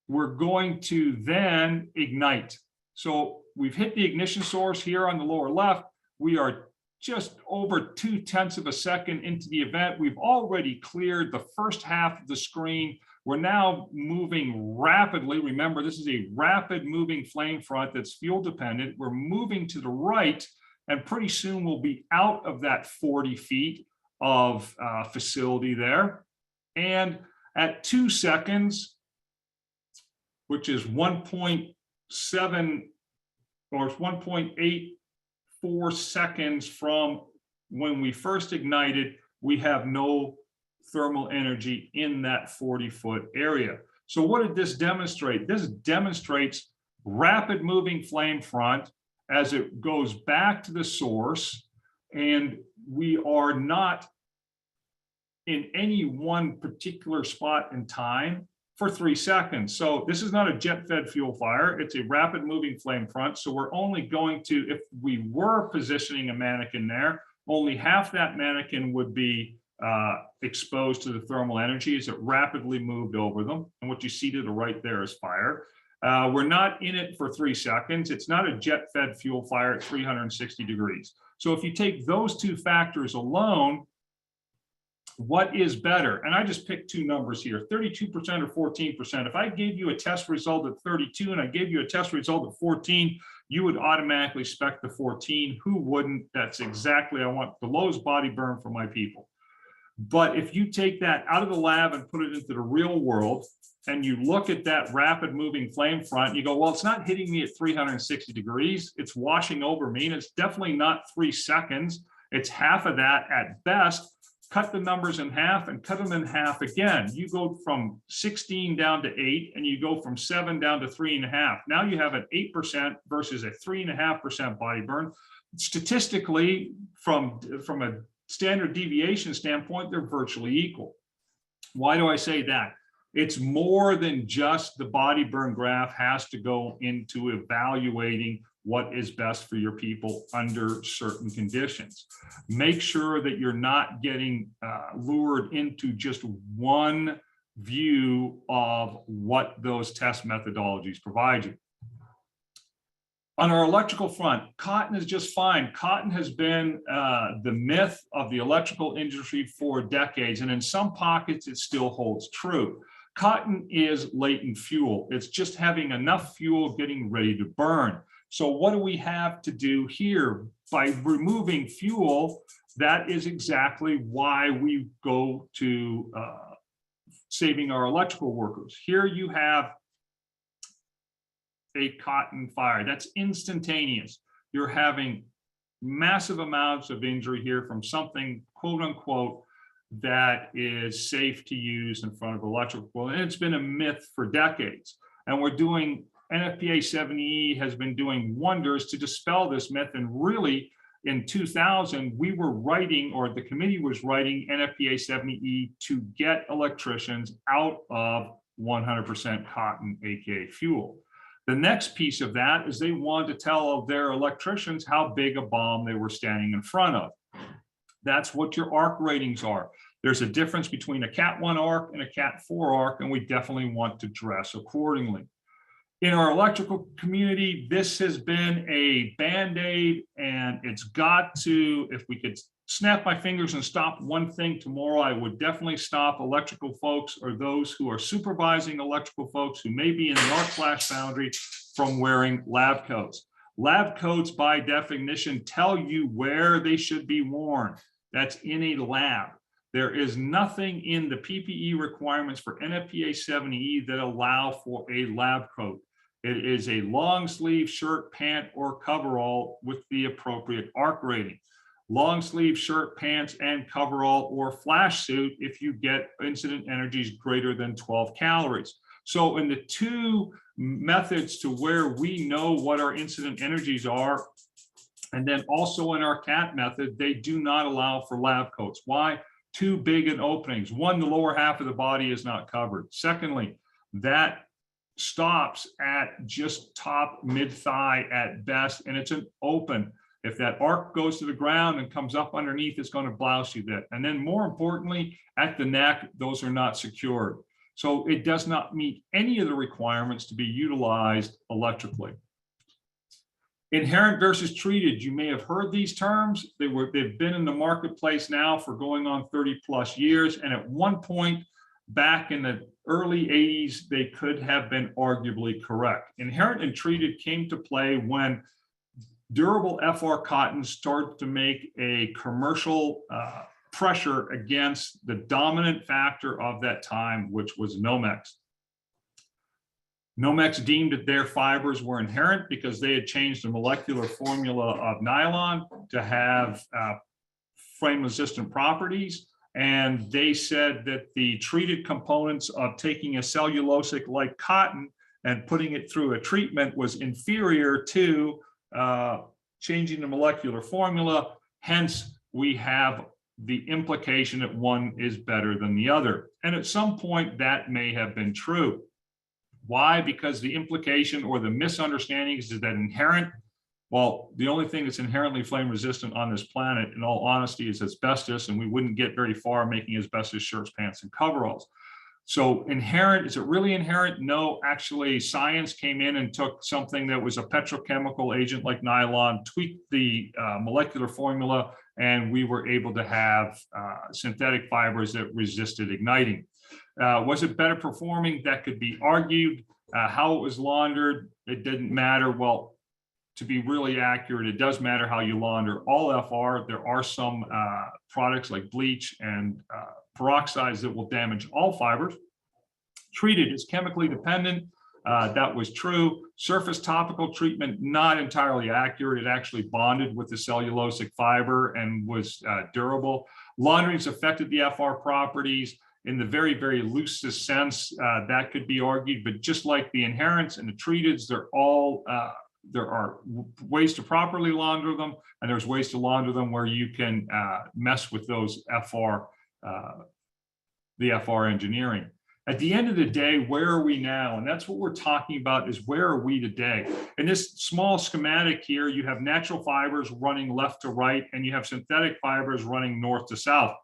we're going to then ignite. So we've hit the ignition source here on the lower left. We are just over 0.2 of a second into the event. We've already cleared the first half of the screen. We're now moving rapidly. Remember, this is a rapid moving flame front that's fuel dependent. We're moving to the right, and pretty soon we'll be out of that 40 feet of facility there. And at 2 seconds, which is 1.7 or 1.84 seconds from when we first ignited, we have no thermal energy in that 40-foot area. So what did this demonstrate? This demonstrates rapid moving flame front as it goes back to the source, and we are not in any one particular spot in time for 3 seconds. So this is not a jet-fed fuel fire. It's a rapid moving flame front. So we're only going to, if we were positioning a mannequin there, only half that mannequin would be exposed to the thermal energy as it rapidly moved over them. And what you see to the right there is fire. We're not in it for 3 seconds. It's not a jet-fed fuel fire at 360 degrees. So if you take those two factors alone, what is better? And I just picked two numbers here, 32% or 14%. If I gave you a test result at 32 and I gave you a test result at 14, you would automatically spec the 14. Who wouldn't? That's exactly, I want the lowest body burn for my people. But if you take that out of the lab and put it into the real world, and you look at that rapid moving flame front, you go, well, it's not hitting me at 360 degrees. It's washing over me, and it's definitely not 3 seconds. It's half of that at best. Cut the numbers in half and cut them in half again. You go from 16 down to 8, and you go from 7 down to 3.5. Now you have an 8% versus a 3.5% body burn. Statistically, from a standard deviation standpoint, they're virtually equal. Why do I say that? It's more than just the body burn graph has to go into evaluating what is best for your people under certain conditions. Make sure that you're not getting lured into just one view of what those test methodologies provide you. On our electrical front, cotton is just fine. Cotton has been the myth of the electrical industry for decades, and in some pockets it still holds true. Cotton is latent fuel. It's just having enough fuel getting ready to burn. So what do we have to do here? By removing fuel, that is exactly why we go to saving our electrical workers. Here you have a cotton fire. That's instantaneous. You're having massive amounts of injury here from something, quote unquote, that is safe to use in front of electrical. And it's been a myth for decades. And we're doing, NFPA 70E has been doing wonders to dispel this myth. And really, in 2000, we were writing, or the committee was writing NFPA 70E to get electricians out of 100% cotton, AKA fuel. The next piece of that is they wanted to tell their electricians how big a bomb they were standing in front of. That's what your arc ratings are. There's a difference between a Cat 1 arc and a Cat 4 arc, and we definitely want to dress accordingly. In our electrical community, this has been a Band-Aid, and it's got to, if we could snap my fingers and stop one thing tomorrow, I would definitely stop electrical folks or those who are supervising electrical folks who may be in the arc flash boundary from wearing lab coats. Lab coats, by definition, tell you where they should be worn. That's in a lab. There is nothing in the PPE requirements for NFPA 70E that allow for a lab coat. It is a long sleeve shirt, pant, or coverall with the appropriate arc rating. long sleeve shirt, pants, and coverall or flash suit if you get incident energies greater than 12 calories. So in the two methods to where we know what our incident energies are, and then also in our CAT method, they do not allow for lab coats. Why? Too big an openings. One, the lower half of the body is not covered. Secondly, that stops at just top mid thigh at best, and it's an open. If that arc goes to the ground and comes up underneath, it's going to blouse you that. And then more importantly, at the neck, those are not secured. So it does not meet any of the requirements to be utilized electrically. Inherent versus treated, you may have heard these terms. They've been in the marketplace now for going on 30+ years. And at one point back in the early 80s, they could have been arguably correct. Inherent and treated came to play when durable FR cotton started to make a commercial pressure against the dominant factor of that time, which was Nomex. Nomex deemed that their fibers were inherent because they had changed the molecular formula of nylon to have flame-resistant properties. And they said that the treated components of taking a cellulosic like cotton and putting it through a treatment was inferior to changing the molecular formula. Hence, we have the implication that one is better than the other. And at some point, that may have been true. Why? Because the implication or the misunderstanding is that inherent, well, the only thing that's inherently flame resistant on this planet, in all honesty, is asbestos, and we wouldn't get very far making asbestos shirts, pants, and coveralls. So inherent, is it really inherent? No, actually, science came in and took something that was a petrochemical agent like nylon, tweaked the molecular formula, and we were able to have synthetic fibers that resisted igniting. Was it better performing? That could be argued. How it was laundered, it didn't matter. Well, to be really accurate, it does matter how you launder all FR. There are some products like bleach and peroxides that will damage all fibers. Treated is chemically dependent. That was true. Surface topical treatment, not entirely accurate. It actually bonded with the cellulosic fiber and was durable. Launderings affected the FR properties. In the very, very loosest sense, that could be argued, but just like the inherents and the treateds, they're all, there are ways to properly launder them, and there's ways to launder them where you can mess with those the FR engineering. At the end of the day, where are we now? And that's what we're talking about, is where are we today? In this small schematic here, you have natural fibers running left to right, and you have synthetic fibers running north to south.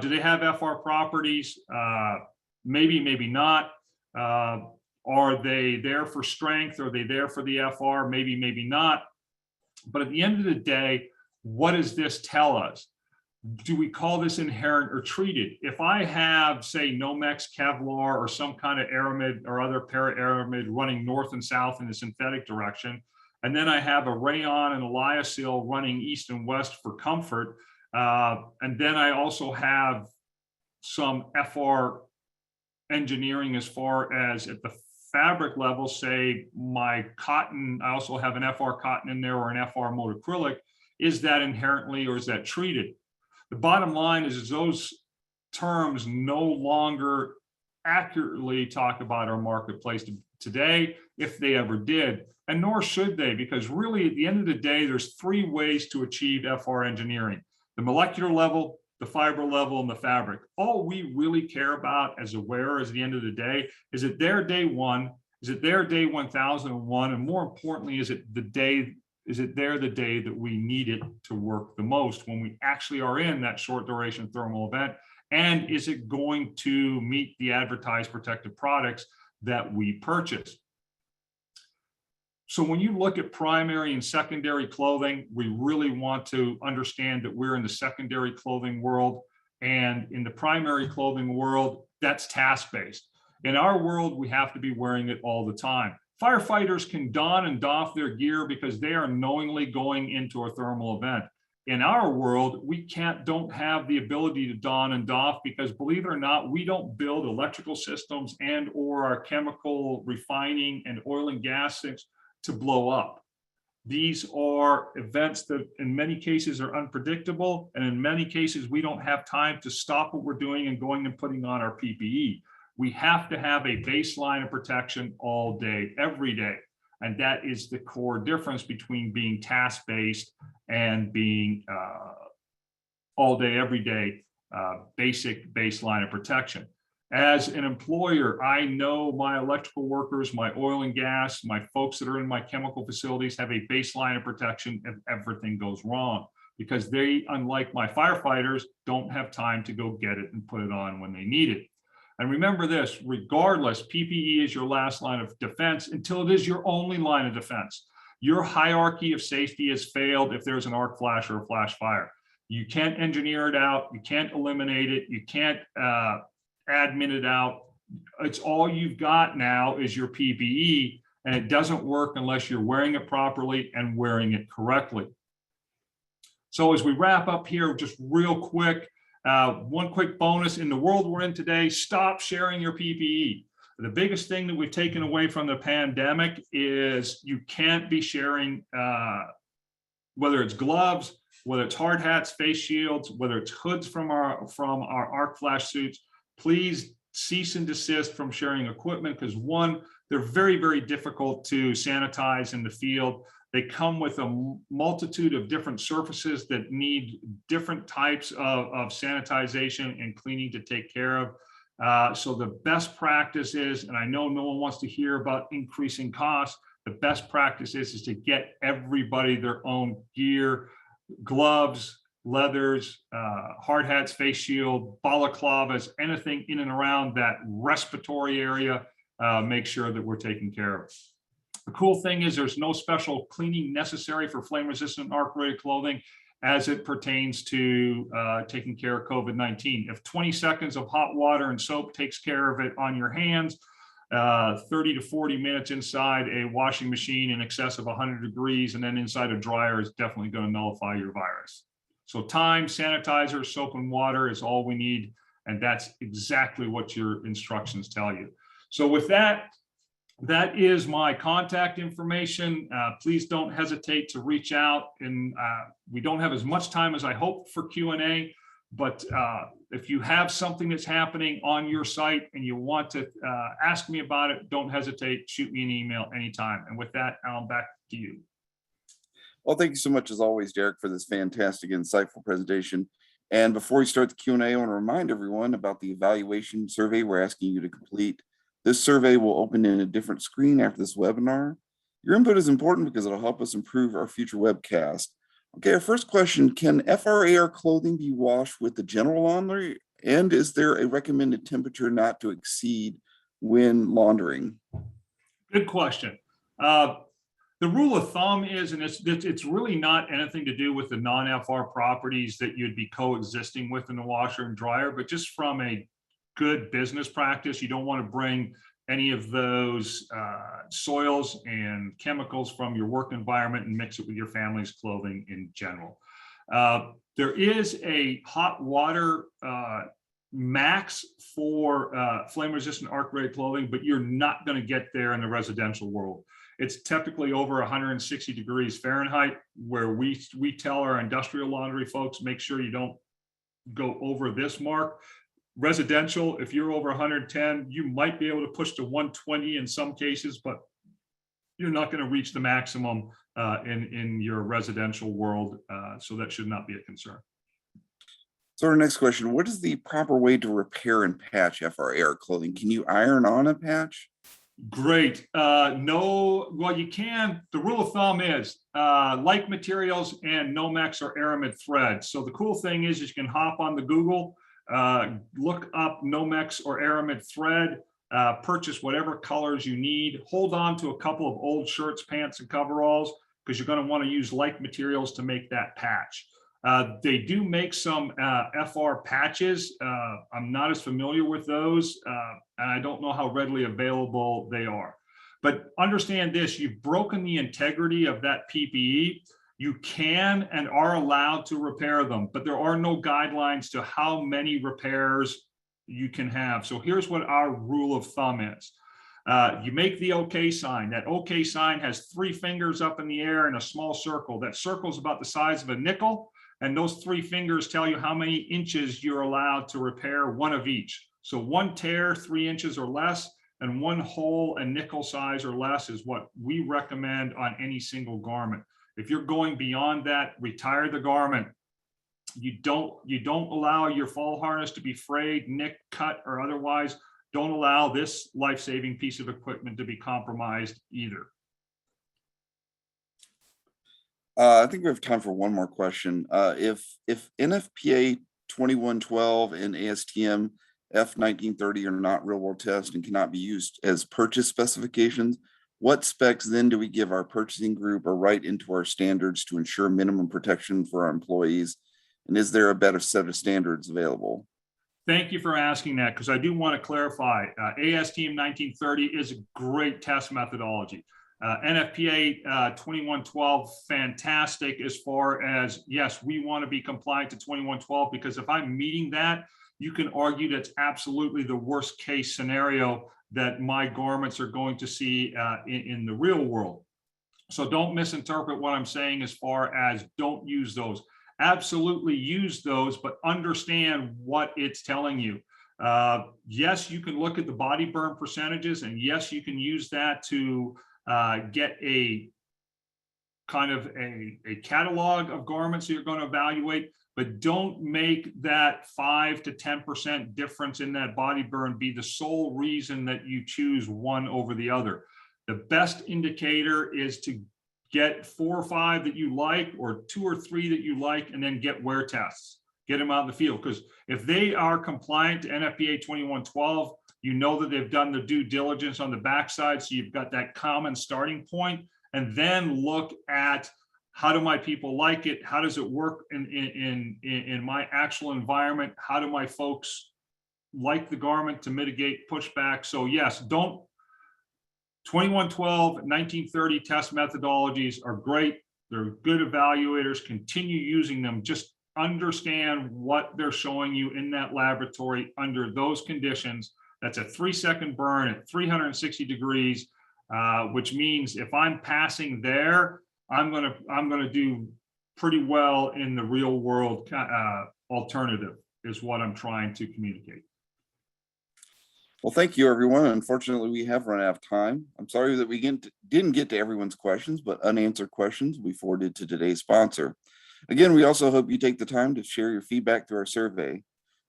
Do they have FR properties? Maybe, maybe not. Are they there for strength? Are they there for the FR? Maybe, maybe not. But at the end of the day, what does this tell us? Do we call this inherent or treated? If I have, say, Nomex, Kevlar, or some kind of aramid or other para-aramid running north and south in the synthetic direction, and then I have a rayon and a lyocell running east and west for comfort, and then I also have some FR engineering as far as at the fabric level, say my cotton, I also have an FR cotton in there or an FR multicrylic. Is that inherently or is that treated? The bottom line is those terms no longer accurately talk about our marketplace today, if they ever did, and nor should they, because really at the end of the day, there's three ways to achieve FR engineering: the molecular level, the fiber level, and the fabric. All we really care about as a wearer at the end of the day is it their day one, is it their day 1001, and more importantly, is it the day that we need it to work the most when we actually are in that short duration thermal event? And is it going to meet the advertised protective products that we purchase? So when you look at primary and secondary clothing, we really want to understand that we're in the secondary clothing world, and in the primary clothing world, that's task-based. In our world, we have to be wearing it all the time. Firefighters can don and doff their gear because they are knowingly going into a thermal event. In our world, we don't have the ability to don and doff because, believe it or not, we don't build electrical systems and/or our chemical refining and oil and gas things to blow up. These are events that in many cases are unpredictable. And in many cases, we don't have time to stop what we're doing and going and putting on our PPE. We have to have a baseline of protection all day, every day. And that is the core difference between being task-based and being all day, every day, basic baseline of protection. As an employer, I know my electrical workers, my oil and gas, my folks that are in my chemical facilities have a baseline of protection if everything goes wrong, because they, unlike my firefighters, don't have time to go get it and put it on when they need it. And remember this, regardless, PPE is your last line of defense until it is your only line of defense. Your hierarchy of safety has failed if there's an arc flash or a flash fire. You can't engineer it out. You can't eliminate it. You can't admin it out. It's all you've got now is your PPE, and it doesn't work unless you're wearing it properly and wearing it correctly. So as we wrap up here, just real quick, one quick bonus in the world we're in today, stop sharing your PPE. The biggest thing that we've taken away from the pandemic is you can't be sharing, whether it's gloves, whether it's hard hats, face shields, whether it's hoods from our arc flash suits. Please cease and desist from sharing equipment, because one, they're very, very difficult to sanitize in the field. They come with a multitude of different surfaces that need different types of sanitization and cleaning to take care of. So the best practice is, and I know no one wants to hear about increasing costs, the best practice is to get everybody their own gear, gloves, leathers, hard hats, face shield, balaclavas, anything in and around that respiratory area, make sure that we're taking care of. The cool thing is there's no special cleaning necessary for flame resistant arc-rated clothing as it pertains to taking care of COVID-19. If 20 seconds of hot water and soap takes care of it on your hands, 30 to 40 minutes inside a washing machine in excess of 100 degrees and then inside a dryer is definitely going to nullify your virus. So time, sanitizer, soap and water is all we need. And that's exactly what your instructions tell you. So with that, that is my contact information. Please don't hesitate to reach out. And we don't have as much time as I hoped for Q&A, but if you have something that's happening on your site and you want to ask me about it, don't hesitate, shoot me an email anytime. And with that, Alan, back to you. Well, thank you so much as always, Derek, for this fantastic, insightful presentation. And before we start the Q&A, I want to remind everyone about the evaluation survey we're asking you to complete. This survey will open in a different screen after this webinar. Your input is important because it'll help us improve our future webcast. Okay, our first question, can FRAR clothing be washed with the general laundry? And is there a recommended temperature not to exceed when laundering? Good question. The rule of thumb is, and it's really not anything to do with the non-FR properties that you'd be coexisting with in the washer and dryer, but just from a good business practice, you don't want to bring any of those soils and chemicals from your work environment and mix it with your family's clothing in general. There is a hot water max for flame resistant arc rated clothing, but you're not going to get there in the residential world. It's typically over 160 degrees Fahrenheit, where we tell our industrial laundry folks, make sure you don't go over this mark. Residential, if you're over 110, you might be able to push to 120 in some cases, but you're not going to reach the maximum in your residential world. So that should not be a concern. So our next question, what is the proper way to repair and patch FRAR clothing? Can you iron on a patch? Great. No, well, you can. The rule of thumb is like materials and Nomex or aramid thread. So the cool thing is you can hop on the Google, look up Nomex or aramid thread, purchase whatever colors you need, hold on to a couple of old shirts, pants, and coveralls, because you're going to want to use like materials to make that patch. They do make some FR patches. I'm not as familiar with those, and I don't know how readily available they are. But understand this, you've broken the integrity of that PPE. You can and are allowed to repair them, but there are no guidelines to how many repairs you can have. So here's what our rule of thumb is. You make the OK sign. That OK sign has 3 fingers up in the air in a small circle. That circle is about the size of a nickel. And those 3 fingers tell you how many inches you're allowed to repair, one of each. So 1 tear, 3 inches or less, and 1 hole a nickel size or less is what we recommend on any single garment. If you're going beyond that, retire the garment. You don't allow your fall harness to be frayed, nicked, cut, or otherwise. Don't allow this life-saving piece of equipment to be compromised either. I think we have time for one more question. If NFPA 2112 and ASTM F1930 are not real-world tests and cannot be used as purchase specifications, what specs then do we give our purchasing group or write into our standards to ensure minimum protection for our employees? And is there a better set of standards available? Thank you for asking that, because I do want to clarify. ASTM 1930 is a great test methodology. NFPA 2112, fantastic as far as, yes, we want to be compliant to 2112, because if I'm meeting that, you can argue that's absolutely the worst case scenario that my garments are going to see in the real world. So don't misinterpret what I'm saying as far as don't use those. Absolutely use those, but understand what it's telling you. Yes, you can look at the body burn percentages, and yes, you can use that to get a kind of a catalog of garments that you're going to evaluate, but don't make that 5 to 10% difference in that body burn be the sole reason that you choose one over the other. The best indicator is to get 4 or 5 that you like, or 2 or 3 that you like, and then get wear tests, get them out in the field. Because if they are compliant to NFPA 2112, you know that they've done the due diligence on the backside. So you've got that common starting point, and then look at, how do my people like it? How does it work in my actual environment? How do my folks like the garment to mitigate pushback? So yes, 2112, 1930 test methodologies are great. They're good evaluators. Continue using them. Just understand what they're showing you in that laboratory under those conditions. That's a 3-second burn at 360 degrees, which means if I'm passing there, I'm gonna do pretty well in the real world alternative, is what I'm trying to communicate. Well, thank you, everyone. Unfortunately, we have run out of time. I'm sorry that we didn't get to everyone's questions, but unanswered questions we forwarded to today's sponsor. Again, we also hope you take the time to share your feedback through our survey.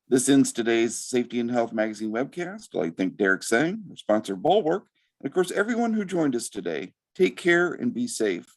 This ends today's Safety and Health Magazine webcast. I'd like to thank Derek Sang, our sponsor Bulwark, and of course, everyone who joined us today. Take care and be safe.